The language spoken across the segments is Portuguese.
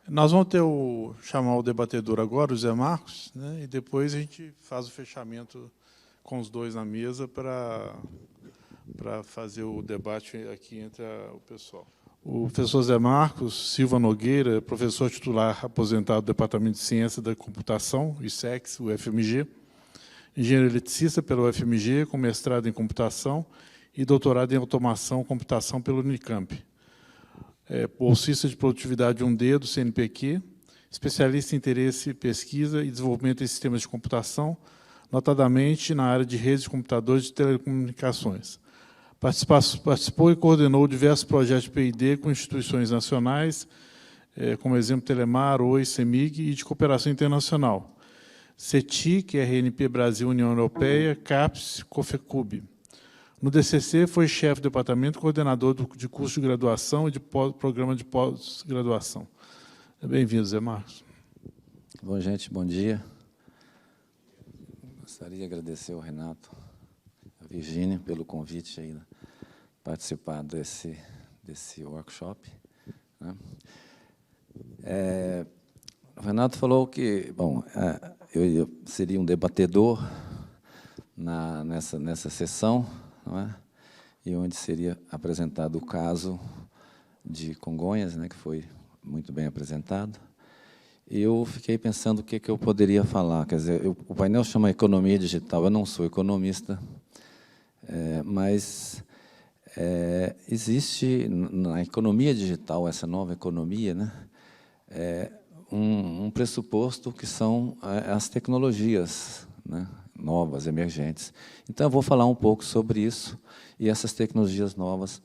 Nós vamos chamar o debatedor agora, o Zé Marcos, né, e depois a gente faz o fechamento com os dois na mesa para fazer o debate aqui entre o pessoal. O professor Zé Marcos Silva Nogueira, professor titular aposentado do Departamento de Ciência da Computação, ICEX, UFMG, engenheiro eletricista pela UFMG, com mestrado em computação e doutorado em automação e computação pelo Unicamp. Bolsista de produtividade 1D do CNPq, especialista em interesse, pesquisa e desenvolvimento em sistemas de computação, notadamente na área de redes de computadores e telecomunicações. Participou e coordenou diversos projetos de P&D com instituições nacionais, como exemplo Telemar, Oi, CEMIG, e de cooperação internacional. CETIC, RNP Brasil, União Europeia, CAPES, COFECUB. No DCC, foi chefe do departamento, coordenador de curso de graduação e de programa de pós-graduação. Bem-vindo, Zé Marcos. Bom, gente, bom dia. Gostaria de agradecer ao Renato, a Virgínia, pelo convite aí, participar desse workshop. Né? O Renato falou que, bom, eu seria um debatedor nessa sessão, não é? E onde seria apresentado o caso de Congonhas, né, que foi muito bem apresentado. E eu fiquei pensando o que eu poderia falar. Quer dizer, o painel chama economia digital. Eu não sou economista, mas existe na economia digital, essa nova economia, né, um pressuposto que são as tecnologias, né, novas, emergentes. Então, eu vou falar um pouco sobre isso, e essas tecnologias novas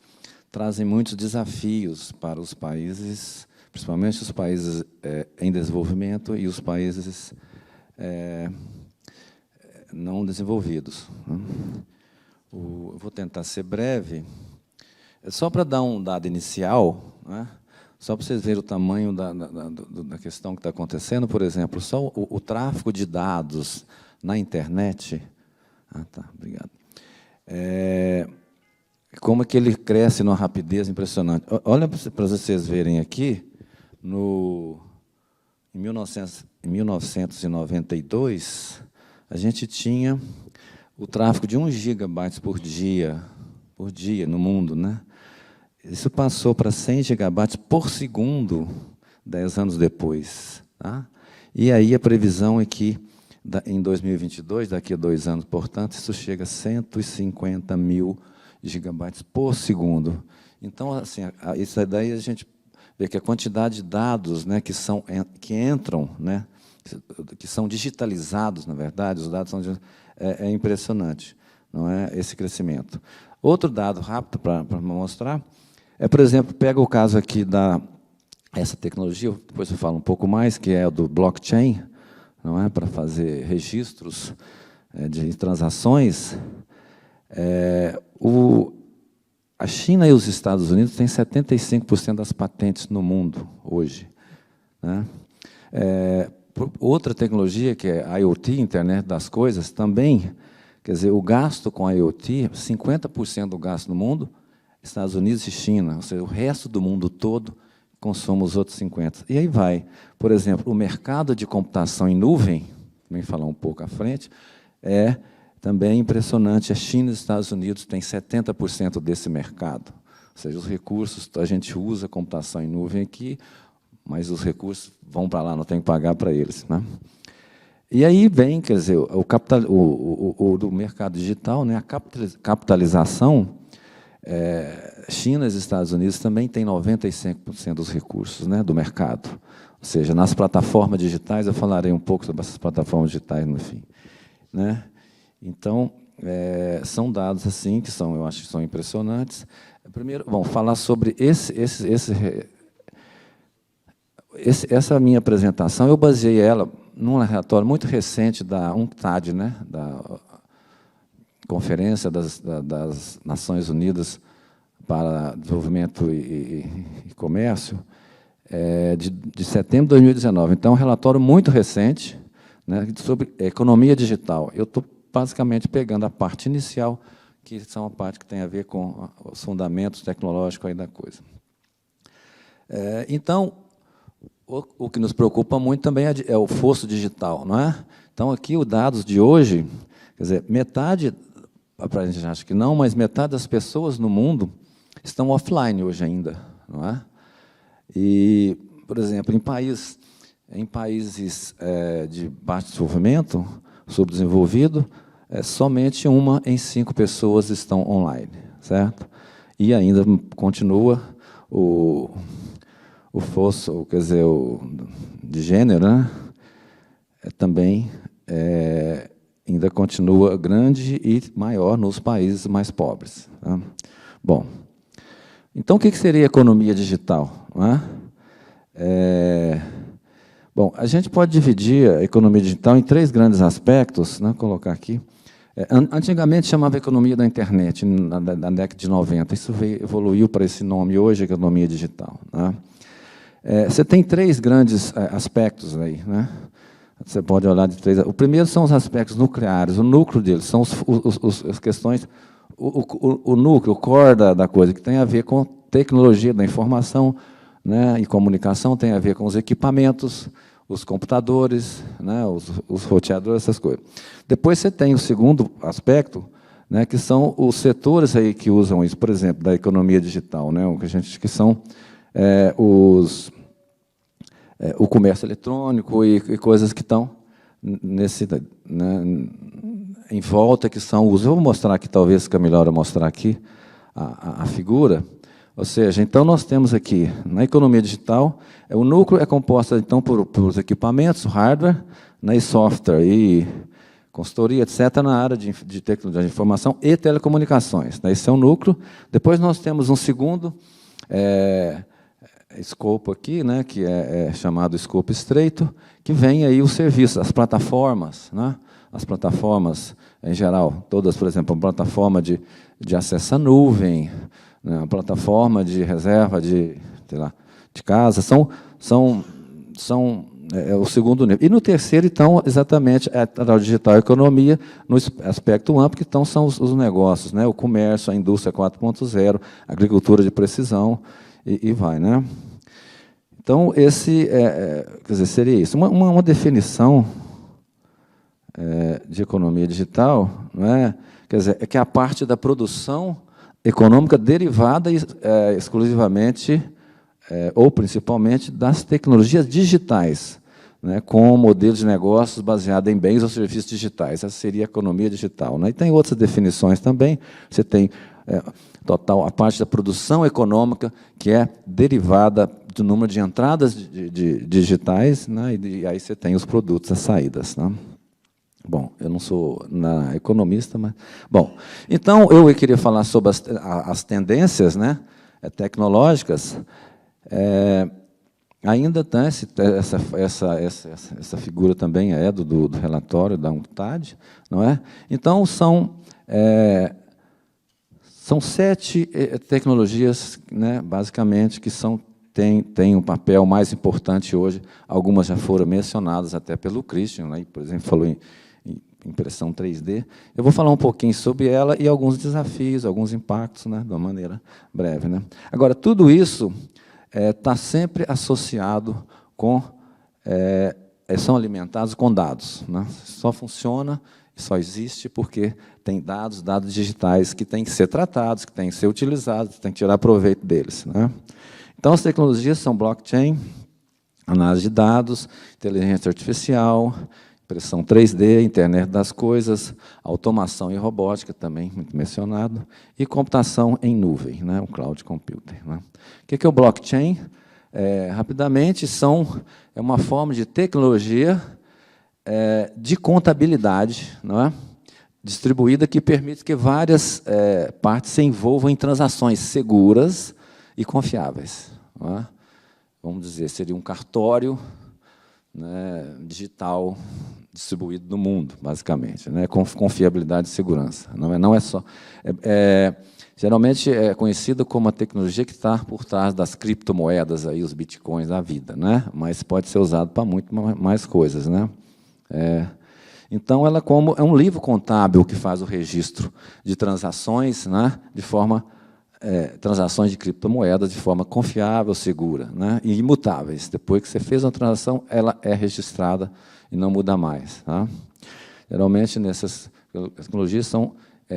trazem muitos desafios para os países, principalmente os países em desenvolvimento e os países não desenvolvidos. Eu vou tentar ser breve, só para dar um dado inicial, né, só para vocês verem o tamanho da questão que está acontecendo. Por exemplo, só o tráfego de dados na internet, obrigado. Como é que ele cresce numa rapidez impressionante. Olha para vocês verem aqui, em 1992, a gente tinha o tráfego de 1 gigabyte por dia no mundo, né? Isso passou para 100 gigabytes por segundo, 10 anos depois. Tá? E aí a previsão é que, em 2022, daqui a 2 anos, portanto, isso chega a 150 mil gigabytes por segundo. Então, assim, isso daí a gente vê que a quantidade de dados, né, que entram, né, que são digitalizados, na verdade, os dados são é impressionante, não é, esse crescimento. Outro dado rápido para mostrar por exemplo, pega o caso aqui essa tecnologia, depois eu falo um pouco mais, que é o do blockchain, não é, para fazer registros de transações. A China e os Estados Unidos têm 75% das patentes no mundo hoje. Né? Outra tecnologia, que é a IoT, Internet das Coisas, também, quer dizer, o gasto com a IoT, 50% do gasto no mundo, Estados Unidos e China, ou seja, o resto do mundo todo consome os outros 50%. E aí vai, por exemplo, o mercado de computação em nuvem, também falar um pouco à frente, também impressionante. A China e os Estados Unidos têm 70% desse mercado. Ou seja, os recursos, a gente usa a computação em nuvem aqui, mas os recursos vão para lá, não tem que pagar para eles. Né? E aí vem, quer dizer, do mercado digital, né, a capitalização. China e os Estados Unidos também têm 95% dos recursos, né, do mercado. Ou seja, nas plataformas digitais, eu falarei um pouco sobre essas plataformas digitais no fim. Né? Então, são dados assim que eu acho que são impressionantes. Primeiro, vamos falar sobre essa minha apresentação. Eu baseei ela num relatório muito recente da UNCTAD, né, da Conferência das Nações Unidas para Desenvolvimento e Comércio, de setembro de 2019. Então, é um relatório muito recente, né, sobre economia digital. Eu estou basicamente pegando a parte inicial, que são a parte que tem a ver com os fundamentos tecnológicos aí da coisa. Então, o que nos preocupa muito também é o fosso digital, não é? Então, aqui, os dados de hoje, quer dizer, metade, a gente acha que não, mas metade das pessoas no mundo estão offline hoje ainda, não é? E, por exemplo, em países de baixo desenvolvimento, subdesenvolvido, somente 1 em 5 pessoas estão online, certo? E ainda continua o fosso, quer dizer, de gênero, né? Também ainda continua grande e maior nos países mais pobres. Tá? Bom, então o que seria economia digital? Não é? Bom, a gente pode dividir a economia digital em 3 grandes aspectos, né? Vou colocar aqui. Antigamente chamava economia da internet, na década de 90. Isso evoluiu para esse nome hoje, economia digital. Né? Você tem 3 grandes aspectos aí, né? Você pode olhar de 3. O primeiro são os aspectos nucleares, o núcleo deles, são as questões, o núcleo, o core da coisa, que tem a ver com tecnologia da informação, né, e comunicação, tem a ver com os equipamentos, os computadores, né, os roteadores, essas coisas. Depois você tem o segundo aspecto, né, que são os setores aí que usam isso, por exemplo, da economia digital, né, que são o comércio eletrônico e coisas que estão nesse, né, em volta, que são os... Eu vou mostrar aqui, talvez fica melhor eu mostrar aqui a figura. Ou seja, então nós temos aqui, na economia digital, o núcleo é composto então por equipamentos, hardware, né, e software, e consultoria, etc., na área de tecnologia de informação e telecomunicações. Né, esse é o núcleo. Depois nós temos um segundo escopo aqui, né, que é chamado escopo estreito, que vem aí os serviços, as plataformas, né, as plataformas em geral, todas, por exemplo, a plataforma de acesso à nuvem, né, a plataforma de reserva de casa, são o segundo nível. E no terceiro, então, exatamente, a digital economia, no aspecto amplo, que então são os negócios, né, o comércio, a indústria 4.0, a agricultura de precisão, e vai, né? Então, esse, quer dizer, seria isso. Uma definição de economia digital, não é? Quer dizer, é que a parte da produção econômica derivada exclusivamente ou principalmente das tecnologias digitais, né, com modelos de negócios baseados em bens ou serviços digitais. Essa seria a economia digital. Né? E tem outras definições também. Você tem total a parte da produção econômica, que é derivada do número de entradas digitais, né, e aí você tem os produtos, as saídas. Né? Bom, eu não sou economista, mas... Bom, então, eu queria falar sobre as tendências, né, tecnológicas. Ainda tem essa figura também do relatório da UNCTAD, não é? Então, são 7 tecnologias, né, basicamente, que têm um papel mais importante hoje. Algumas já foram mencionadas até pelo Christian, né, por exemplo, falou em impressão 3D. Eu vou falar um pouquinho sobre ela e alguns desafios, alguns impactos, né, de uma maneira breve. Né. Agora, tudo isso está sempre associado com... são alimentados com dados. Né. Só funciona, só existe porque tem dados digitais que têm que ser tratados, que têm que ser utilizados, tem que tirar proveito deles. Né. Então, as tecnologias são blockchain, análise de dados, inteligência artificial, impressão 3D, internet das coisas, automação e robótica, também muito mencionado, e computação em nuvem, né, o cloud computing. Né. O que é o blockchain? Rapidamente, é uma forma de tecnologia de contabilidade, não é? Distribuída, que permite que várias partes se envolvam em transações seguras e confiáveis. Não é? Vamos dizer, seria um cartório, né, digital distribuído no mundo, basicamente, né, com confiabilidade e segurança. Não é só... geralmente é conhecida como a tecnologia que está por trás das criptomoedas, aí, os bitcoins da vida, né, mas pode ser usado para muito mais coisas. Né. Então, ela é um livro contábil que faz o registro de transações, né, de forma transações de criptomoedas de forma confiável, segura, né, e imutáveis. Depois que você fez uma transação, ela é registrada e não muda mais. Tá? Geralmente, nessas tecnologias, são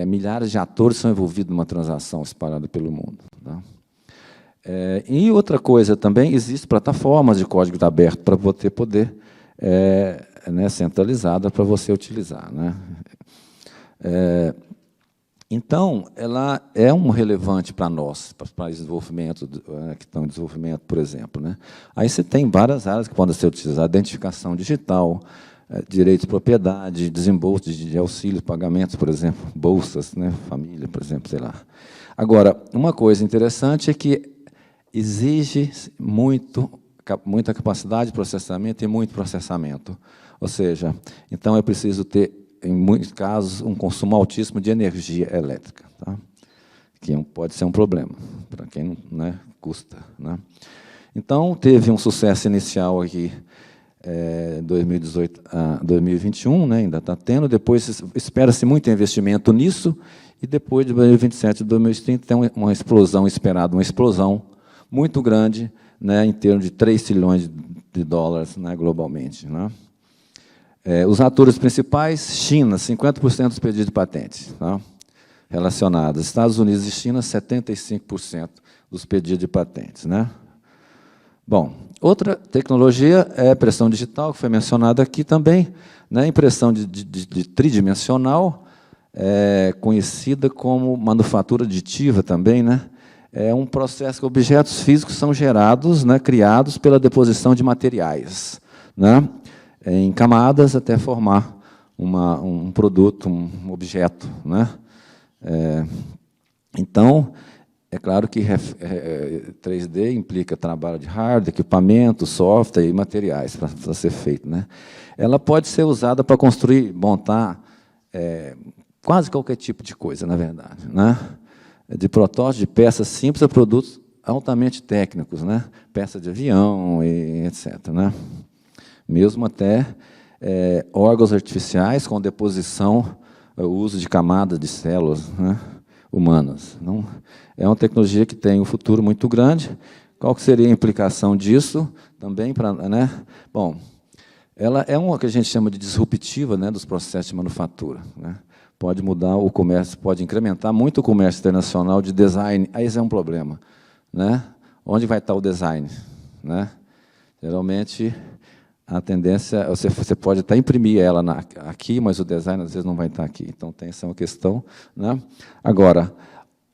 milhares de atores são envolvidos numa transação espalhada pelo mundo. Tá? E outra coisa também, existem plataformas de código aberto para você poder, né, centralizada para você utilizar. Né? Então, ela é relevante para nós, para os países de desenvolvimento, que estão em desenvolvimento, por exemplo. Né? Aí você tem várias áreas que podem ser utilizadas, identificação digital, direito de propriedade, desembolso de auxílios, pagamentos, por exemplo, bolsas, né, família, por exemplo, sei lá. Agora, uma coisa interessante é que exige muita capacidade de processamento e muito processamento. Ou seja, então é preciso ter, em muitos casos, um consumo altíssimo de energia elétrica, tá? Que pode ser um problema, para quem não, né, custa. Né? Então, teve um sucesso inicial aqui, 2018 a 2021, né, ainda está tendo, depois espera-se muito investimento nisso, e depois de 2027 e 2030 tem uma explosão esperada, uma explosão muito grande, né, em termos de 3 trilhões de dólares, né, globalmente. Né? Os atores principais, China, 50% dos pedidos de patentes, tá, relacionados. Estados Unidos e China, 75% dos pedidos de patentes. Né? Bom, outra tecnologia é a impressão digital, que foi mencionada aqui também, né? Impressão de tridimensional, conhecida como manufatura aditiva também, né? É um processo que objetos físicos são gerados, né, criados pela deposição de materiais, né, em camadas até formar um produto, um objeto. Né? Então, é claro que 3D implica trabalho de hardware, equipamento, software e materiais para ser feito. Né? Ela pode ser usada para construir, montar quase qualquer tipo de coisa, na verdade. Né? De protótipos, de peças simples a produtos altamente técnicos, né? Peças de avião, e etc. Né? Mesmo até órgãos artificiais com deposição, o uso de camadas de células, né, humanas. Então, é uma tecnologia que tem um futuro muito grande. Qual que seria a implicação disso também para, né? Bom, ela é uma que a gente chama de disruptiva, né, dos processos de manufatura. Né? Pode mudar o comércio, pode incrementar muito o comércio internacional de design. Aí esse é um problema. Né? Onde vai estar o design? Né? Geralmente, a tendência, você pode até imprimir ela aqui, mas o design, às vezes, não vai estar aqui. Então, tem essa uma questão. Né? Agora,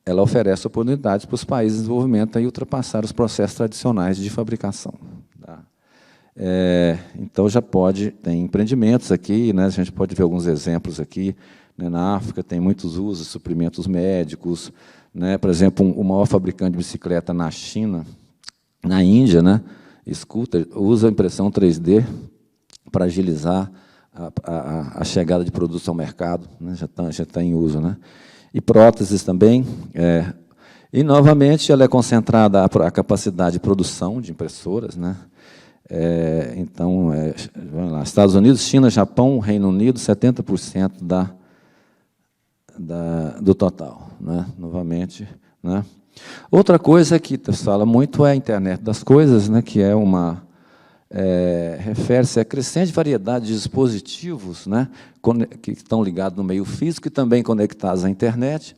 ela oferece oportunidades para os países em desenvolvimento a ultrapassar os processos tradicionais de fabricação. Tá? Então, já tem empreendimentos aqui, né? A gente pode ver alguns exemplos aqui. Né? Na África, tem muitos usos, suprimentos médicos. Né? Por exemplo, o maior fabricante de bicicleta na China, na Índia, né? Scooter, usa a impressão 3D para agilizar a chegada de produtos ao mercado. Né? Já tá em uso. Né? E próteses também. E, novamente, ela é concentrada a capacidade de produção de impressoras. Né? Então, vamos lá, Estados Unidos, China, Japão, Reino Unido, 70% do total. Né? Novamente. Né? Outra coisa que se fala muito é a internet das coisas, né, que é refere-se à crescente variedade de dispositivos, né, que estão ligados no meio físico e também conectados à internet,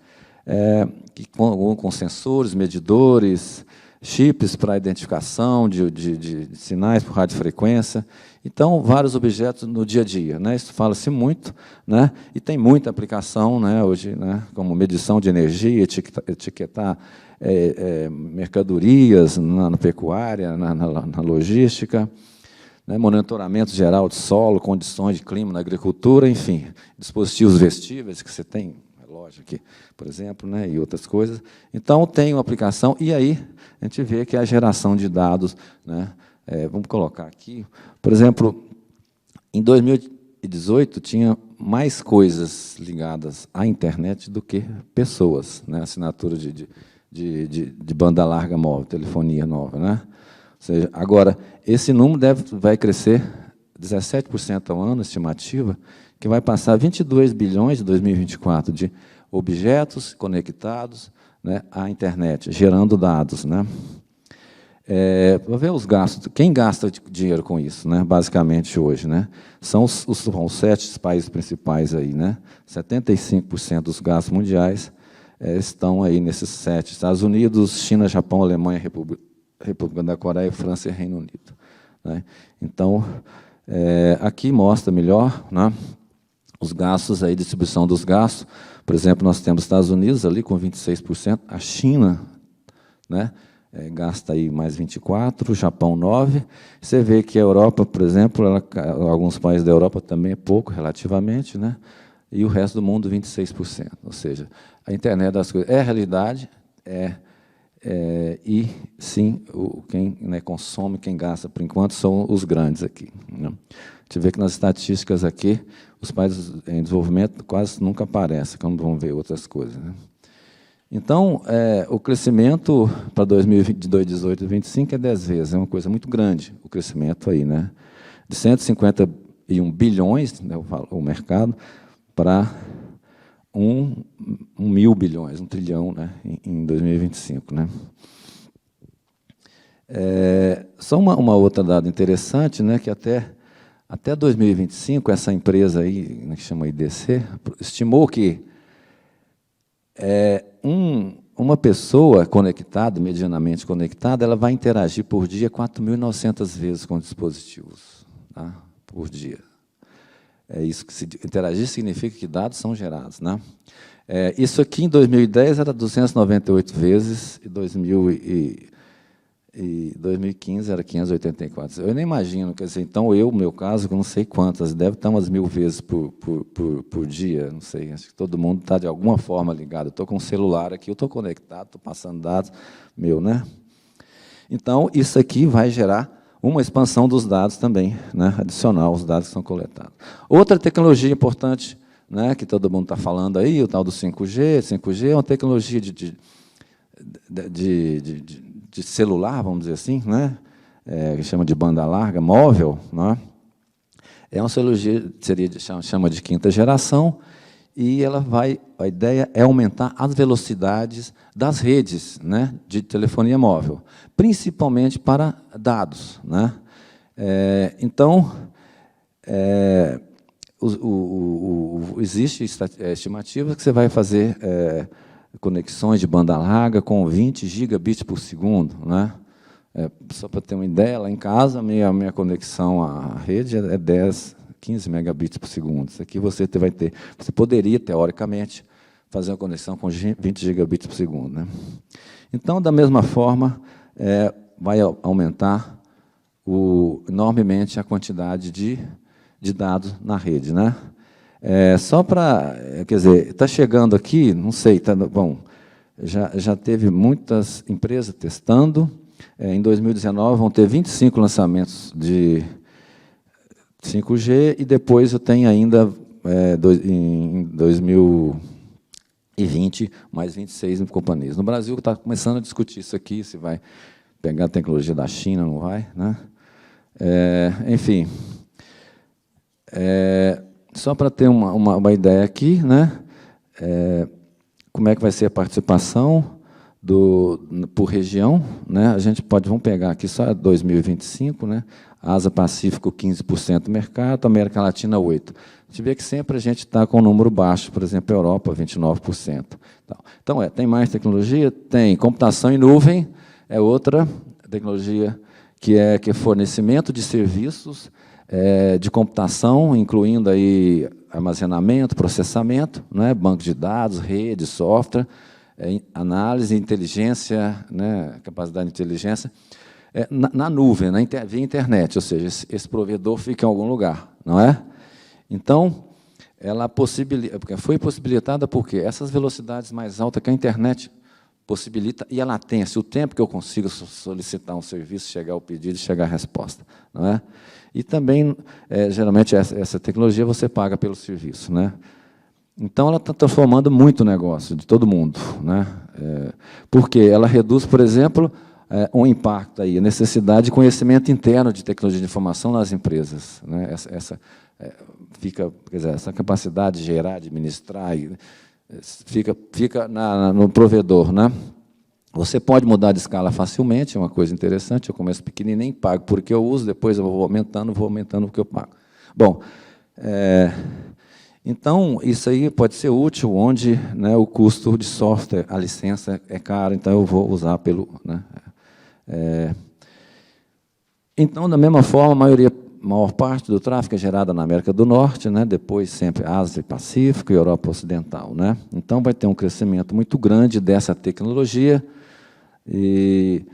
com sensores, medidores, chips para identificação de sinais por radiofrequência. Então, vários objetos no dia a dia. Né? Isso fala-se muito, né? E tem muita aplicação, né, hoje, né, como medição de energia, etiquetar mercadorias na pecuária, na logística, né, monitoramento geral de solo, condições de clima na agricultura, enfim, dispositivos vestíveis que você tem, relógio aqui, por exemplo, né, e outras coisas. Então, tem uma aplicação, e aí a gente vê que a geração de dados, né, vamos colocar aqui, por exemplo, em 2018, tinha mais coisas ligadas à internet do que pessoas, né, assinatura de banda larga móvel, telefonia nova. Né? Ou seja, agora, esse número vai crescer 17% ao ano, estimativa, que vai passar 22 bilhões em 2024, objetos conectados, né, à internet, gerando dados, né? Para ver os gastos, quem gasta dinheiro com isso, né, basicamente, hoje, né? São os 7 países principais aí, né? 75% dos gastos mundiais estão aí nesses 7. Estados Unidos, China, Japão, Alemanha, República da Coreia, França e Reino Unido, né? Então, aqui mostra melhor, né, os gastos, aí, distribuição dos gastos. Por exemplo, nós temos os Estados Unidos ali com 26%, a China, né, gasta aí mais 24%, o Japão 9%. Você vê que a Europa, por exemplo, alguns países da Europa também é pouco, relativamente, né, e o resto do mundo 26%. Ou seja, a internet das coisas é a realidade, e, sim, quem, né, consome, quem gasta, por enquanto, são os grandes aqui, né? A gente vê que nas estatísticas aqui, os países em desenvolvimento quase nunca aparecem, quando vão ver outras coisas, né? Então, o crescimento para 2018 e 2025 é 10 vezes, é uma coisa muito grande, o crescimento aí, né? De 151 bilhões, né, o mercado, para 1.000 bilhões, 1 trilhão, né, em 2025. Né? Só uma outra dada interessante, né, que até 2025, essa empresa aí, né, que chama IDC, estimou que uma pessoa conectada, medianamente conectada, ela vai interagir por dia 4.900 vezes com dispositivos, tá? Por dia. Isso que interagir significa que dados são gerados, né? Isso aqui em 2010 era 298 vezes, e 2015 era 584. Eu nem imagino, quer dizer, então no meu caso, eu não sei quantas, deve estar umas 1.000 vezes por dia, não sei, acho que todo mundo está de alguma forma ligado. Eu estou com um celular aqui, eu estou conectado, estou passando dados, né? Então, isso aqui vai gerar uma expansão dos dados também, né, adicional aos dados que são coletados. Outra tecnologia importante, né, que todo mundo está falando aí, o tal do 5G. 5G é uma tecnologia de celular, vamos dizer assim, né, que chama de banda larga, móvel, né? É uma tecnologia, chama de quinta geração, e a ideia é aumentar as velocidades das redes, né, de telefonia móvel, principalmente para dados, né? Então, existe estimativa que você vai fazer conexões de banda larga com 20 gigabits por segundo, né? Só para ter uma ideia, lá em casa, a minha conexão à rede é 15 megabits por segundo. Isso aqui você poderia, teoricamente, fazer uma conexão com 20 gigabits por segundo, né? Então, da mesma forma, vai aumentar enormemente a quantidade de dados na rede, né? Só para, quer dizer, está chegando aqui, não sei, bom, já teve muitas empresas testando. Em 2019 vão ter 25 lançamentos de 5G, e depois eu tenho ainda, em 2020, mais 26 companhias. No Brasil está começando a discutir isso aqui, se vai pegar a tecnologia da China, não vai, né? Enfim, só para ter uma ideia aqui, né, como é que vai ser a participação por região, né? Vamos pegar aqui só 2025, né? Ásia Pacífico, 15% do mercado, América Latina, 8%. A gente vê que sempre a gente está com um número baixo, por exemplo, Europa, 29%. Então, tem mais tecnologia? Tem. Computação em nuvem é outra tecnologia que é fornecimento de serviços de computação, incluindo aí armazenamento, processamento, né? Banco de dados, rede, software, análise, inteligência, né? Capacidade de inteligência, na nuvem, via internet, ou seja, esse provedor fica em algum lugar, não é? Então, foi possibilitada porque essas velocidades mais altas que a internet possibilita, e a latência, o tempo que eu consigo solicitar um serviço, chegar ao pedido e chegar à resposta, não é? E também, geralmente, essa tecnologia você paga pelo serviço, né? Então, ela está transformando muito o negócio de todo mundo, né? Porque ela reduz, por exemplo, um impacto aí, a necessidade de conhecimento interno de tecnologia de informação nas empresas, né? Quer dizer, essa capacidade de gerar, administrar, fica no provedor, né? Você pode mudar de escala facilmente, é uma coisa interessante. Eu começo pequenininho, pago porque eu uso, depois eu vou aumentando porque eu pago. Bom, então, isso aí pode ser útil onde, né, o custo de software, a licença é cara, então eu vou usar pelo... Né, então, da mesma forma, a maior parte do tráfego é gerada na América do Norte, né, depois sempre Ásia e Pacífico e Europa Ocidental. Né? Então, vai ter um crescimento muito grande dessa tecnologia, e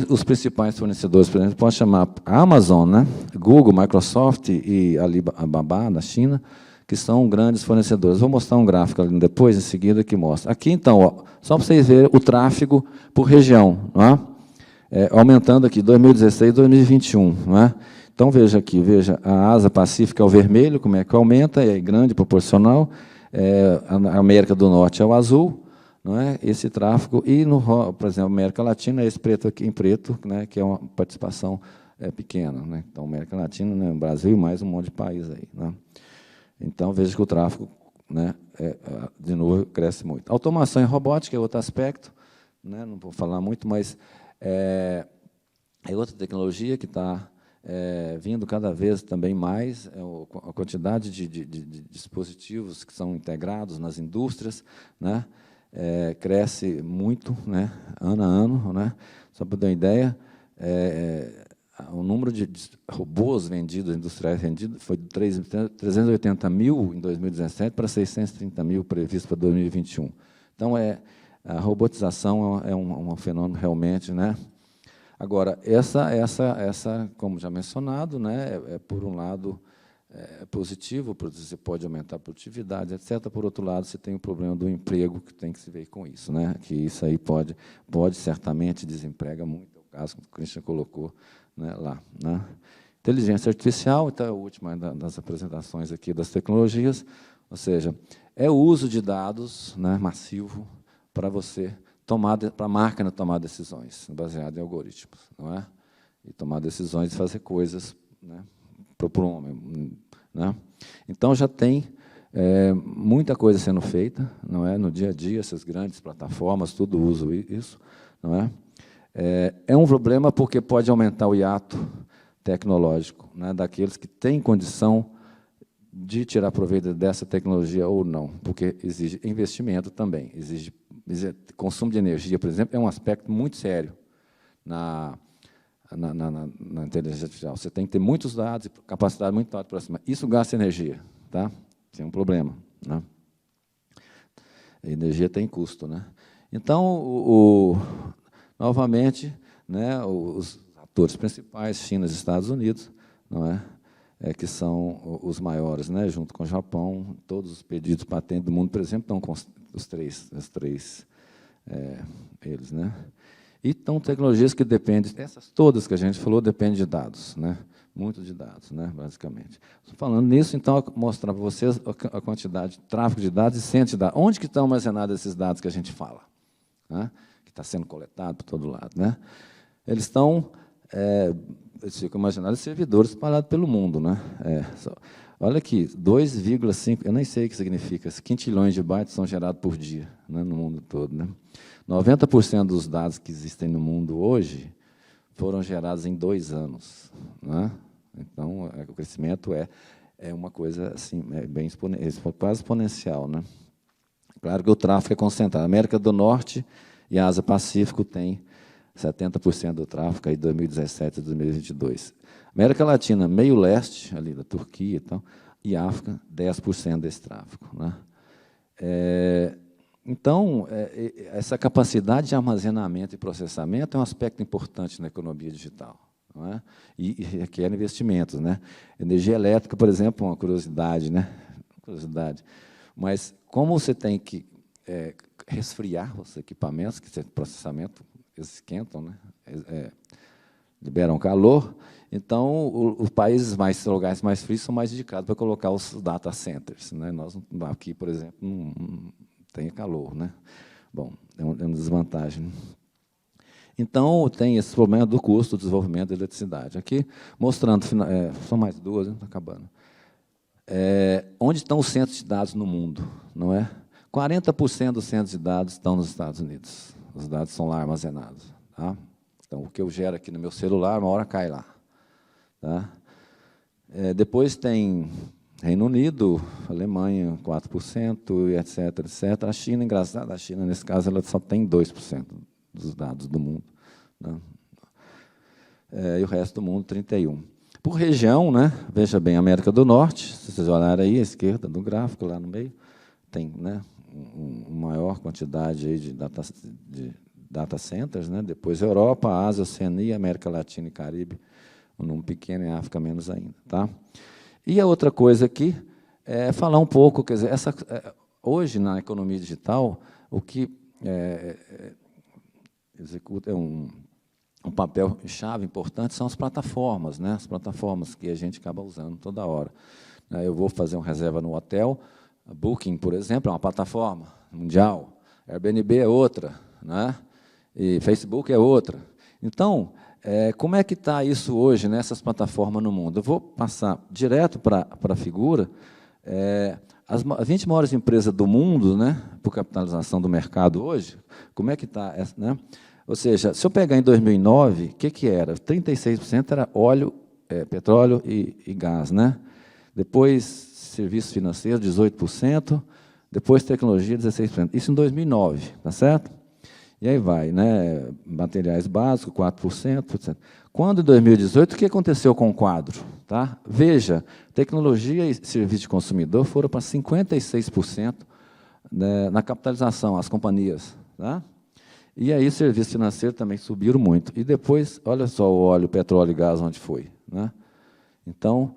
os principais fornecedores, por exemplo, pode chamar a Amazon, né, Google, Microsoft e Alibaba, da China, que são grandes fornecedores. Vou mostrar um gráfico ali depois, em seguida, que mostra. Aqui, então, ó, só para vocês verem o tráfego por região, não é? Aumentando aqui, 2016 2021. Não é? Então, veja aqui, veja, a Ásia Pacífica é o vermelho, como é que aumenta, é grande, proporcional, a América do Norte é o azul, não é? Esse tráfego, e, por exemplo, a América Latina é esse preto aqui em preto, né, que é uma participação pequena. Né? Então, América Latina, né, Brasil e mais um monte de país aí. Né? Então, veja que o tráfego, né, de novo, cresce muito. Automação e robótica é outro aspecto, né, não vou falar muito, mas é outra tecnologia que está vindo cada vez também mais, a quantidade de dispositivos que são integrados nas indústrias, né, cresce muito, né, ano a ano. Né, só para ter uma ideia, o número de robôs vendidos, industriais vendidos, foi de 380 mil em 2017 para 630 mil previsto para 2021. Então, a robotização é um fenômeno realmente, né? Agora, essa, como já mencionado, né, por um lado positivo, porque você pode aumentar a produtividade, etc. Por outro lado, você tem o problema do emprego, que tem que se ver com isso, né? Que isso aí pode certamente desemprega muito, é o caso que o Christian colocou, né, lá. Né? Inteligência artificial, então, é a última das apresentações aqui das tecnologias, ou seja, é o uso de dados, né, massivo para você para a máquina tomar decisões, baseado em algoritmos, não é? E tomar decisões e fazer coisas, né, para o homem. Né? Então, já tem muita coisa sendo feita, não é? No dia a dia, essas grandes plataformas, tudo usam isso, não é? É um problema porque pode aumentar o hiato tecnológico, né, daqueles que têm condição de tirar proveito dessa tecnologia ou não, porque exige investimento também, exige consumo de energia, por exemplo, é um aspecto muito sério na inteligência artificial. Você tem que ter muitos dados e capacidade muito alta para cima. Isso gasta energia, tá? Isso é um problema. Né? A energia tem custo. Né? Então, novamente, né, os atores principais, China e Estados Unidos, não é? Que são os maiores, né, junto com o Japão, todos os pedidos de patente do mundo, por exemplo, estão com os três eles. Né? E estão tecnologias que dependem, essas todas que a gente falou, dependem de dados, né? Muito de dados, né, basicamente. Falando nisso, então, eu vou mostrar para vocês a quantidade de tráfego de dados e centros de dados. Onde que estão armazenados esses dados que a gente fala? Né? Que está sendo coletado por todo lado. Né? Eles estão... eles ficam imaginando servidores espalhados pelo mundo. Né? Olha aqui, 2,5, eu nem sei o que significa, quintilhões de bytes são gerados por dia, né, no mundo todo. Né? 90% dos dados que existem no mundo hoje foram gerados em 2 anos. Né? Então, o crescimento é uma coisa assim, bem quase exponencial. Né? Claro que o tráfego é concentrado. A América do Norte e a Ásia Pacífico têm 70% do tráfego aí, 2017 e 2022. América Latina, meio leste, ali da Turquia e África, 10% desse tráfego. Né? Então, essa capacidade de armazenamento e processamento é um aspecto importante na economia digital. Não é? E requer investimentos. Né? Energia elétrica, por exemplo, é uma curiosidade. Né? Mas, como você tem que resfriar os equipamentos, que é processamento, eles esquentam, né? Liberam calor, então os países lugares mais frios são mais indicados para colocar os data centers. Né? Nós aqui, por exemplo, não tem calor. Né? Bom, é uma desvantagem. Então, tem esse problema do custo do desenvolvimento da eletricidade. Aqui, mostrando, são mais duas, está acabando. Onde estão os centros de dados no mundo? Não é? 40% dos centros de dados estão nos Estados Unidos. Os dados são lá armazenados. Tá? Então, o que eu gero aqui no meu celular, uma hora cai lá. Tá? Depois tem Reino Unido, Alemanha, 4%, e etc, etc. A China, engraçado, a China, nesse caso, ela só tem 2% dos dados do mundo. Né? E o resto do mundo, 31%. Por região, né, veja bem, América do Norte, se vocês olharem aí, à esquerda do gráfico, lá no meio, tem, né, uma maior quantidade aí de data centers, né? Depois Europa, Ásia, Oceania, América Latina e Caribe, um número pequeno, em África menos ainda. Tá? E a outra coisa aqui é falar um pouco, quer dizer, hoje, na economia digital, o que executa um papel-chave importante são as plataformas, né? As plataformas que a gente acaba usando toda hora. Eu vou fazer uma reserva no hotel, a Booking, por exemplo, é uma plataforma mundial, Airbnb é outra, né? E Facebook é outra. Então, como é que está isso hoje nessas plataformas no mundo? Eu vou passar direto para a figura. As 20 maiores empresas do mundo, né, por capitalização do mercado hoje, como é que está? Né? Ou seja, se eu pegar em 2009, o que era? 36% era óleo, petróleo e gás. Né? Depois, serviços financeiros, 18%. Depois, tecnologia, 16%. Isso em 2009, tá certo? E aí vai, né? Materiais básicos, 4%. Quando, em 2018, o que aconteceu com o quadro? Tá? Veja, tecnologia e serviço de consumidor foram para 56%, né, na capitalização, as companhias. Tá? E aí, serviço financeiro também subiram muito. E depois, olha só o óleo, petróleo e gás, onde foi. Né? Então,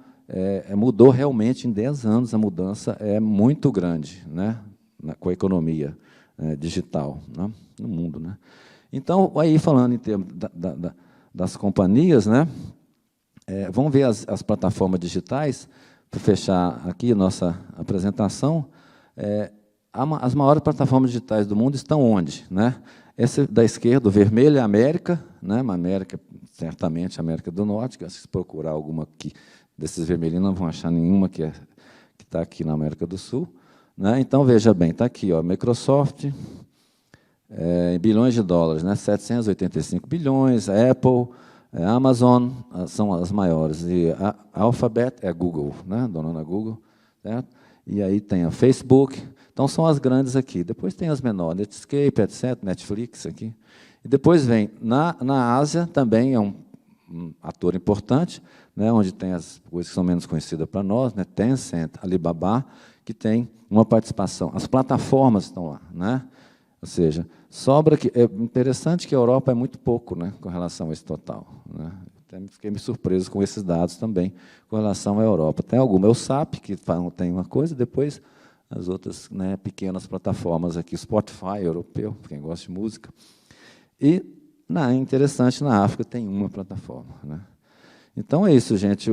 mudou realmente em 10 anos, a mudança é muito grande, né, com a economia digital, né, no mundo. Né. Então, aí falando em termos das companhias, né, vamos ver as plataformas digitais, para fechar aqui a nossa apresentação. As maiores plataformas digitais do mundo estão onde? Né? Essa da esquerda, o vermelho é a América, né, uma América, certamente a América do Norte, que se procurar alguma aqui, desses vermelhinhos, não vão achar nenhuma que está aqui na América do Sul. Né? Então, veja bem, está aqui, ó, Microsoft, em bilhões de dólares, né? 785 bilhões, Apple, Amazon, são as maiores. E a Alphabet é Google, né? Dona Google. Certo? E aí tem a Facebook. Então, são as grandes aqui. Depois tem as menores, Netscape, etc., Netflix aqui. E depois vem, na Ásia, também é um ator importante, né, onde tem as coisas que são menos conhecidas para nós, né, Tencent, Alibaba, que tem uma participação. As plataformas estão lá. Né? Ou seja, sobra que... É interessante que a Europa é muito pouco, né, com relação a esse total. Né? Até fiquei surpreso com esses dados também, com relação à Europa. Tem alguma, o SAP, que tem uma coisa, depois as outras, né, pequenas plataformas aqui, Spotify, europeu, quem gosta de música. E, interessante, na África tem uma plataforma. Né? Então, é isso, gente.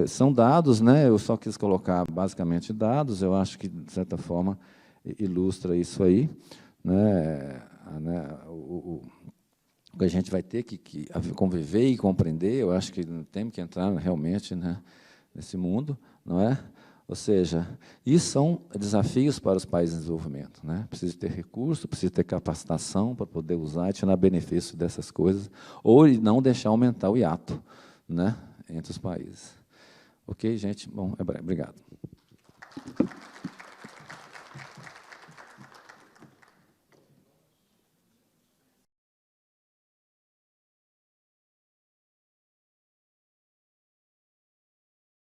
São dados, né? Eu só quis colocar, basicamente, dados. Eu acho que, de certa forma, ilustra isso aí. Né? O que a gente vai ter que conviver e compreender, eu acho que temos que entrar, realmente, né, nesse mundo, não é? Ou seja, isso são desafios para os países em desenvolvimento. Né? Precisa ter recurso, precisa ter capacitação para poder usar e tirar benefício dessas coisas, ou não deixar aumentar o hiato, né, entre os países. Ok, gente? Bom, obrigado.